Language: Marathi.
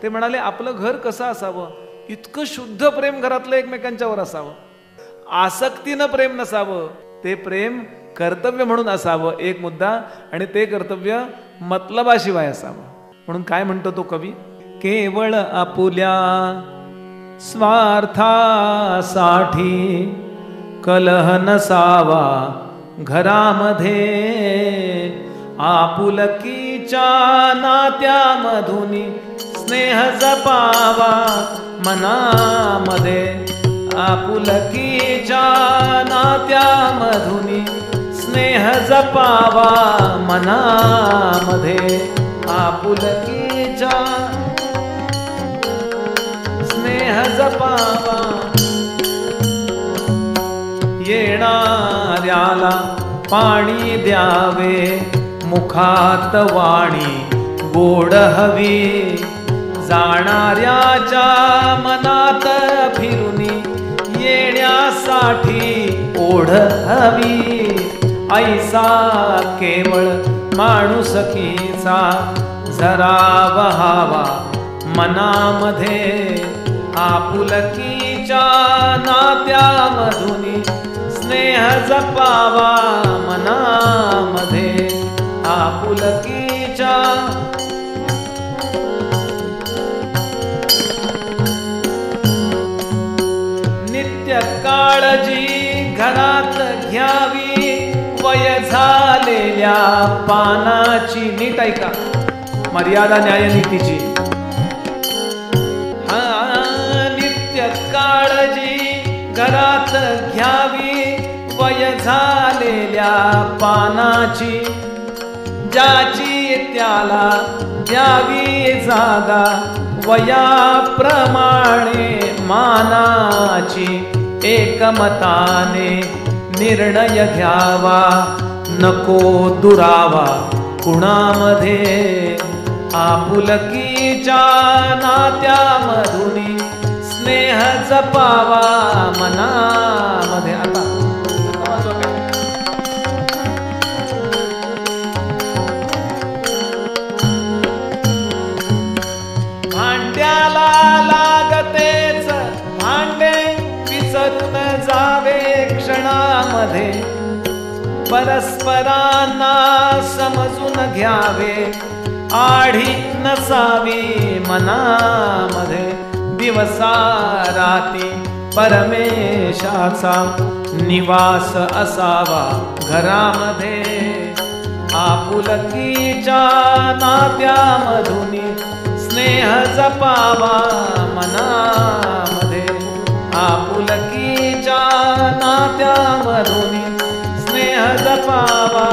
ते म्हणाले आपलं घर कसं असावं, इतकं शुद्ध प्रेम घरातलं एकमेकांच्यावर असावं, आसक्तीनं प्रेम नसावं, ते प्रेम कर्तव्य म्हणून असावं एक मुद्दा, आणि ते कर्तव्य मतलबाशिवाय असावं. म्हणून काय म्हणतो तो कवी, केवळ आपुल्या स्वार्थासाठी कलह नसावा घरामध्ये, आपुलकीच्या नात्यामधुनी स्नेह जपावा मनामध्ये, आपुलकीच्या नात्यामधुनी स्नेह जपावा मनामध्ये, आपुलकीच्या स्नेह जपावा. येणाऱ्याला पाणी द्यावे मुखात वाणी गोड हवी, जाणाऱ्याच्या मनात फिरुनी येण्यासाठी ओढ हवी. ऐसा केवळ माणुसकीचा जरा वहावा मनामध्ये, आपुलकीच्या नात्यामधुनी स्नेह जपावा मनामध्ये, आपुलकीच्या नित्य काळजी घरात घ्यावी वय झालेल्या पानाची. नीट ऐका, मर्यादा न्यायनीतीची. नित्य काळजी घरात घ्यावी वय झालेल्या पानाची, ज्याची त्याला द्यावी जागा वयाप्रमाणे मानाची. एकमताने निर्णय घ्यावा नको दुरावा कुणामध्ये, आपुलकीच्या नात्यामधुनी स्नेह जपावा मनामध्ये. आता भांड्याला लागतेच भांडे विसरून जावे क्षणामध्ये, परस्परांना समजून घ्यावे आढी नसावी मनामध्ये. दिवसा राती परमेशाचा निवास असावा घरामध्ये, आपुलकीच्या नात्यामधुनी स्नेह जपावा मनामध्ये, आपुलकीच्या नात्यामधुनी स्नेह जपावा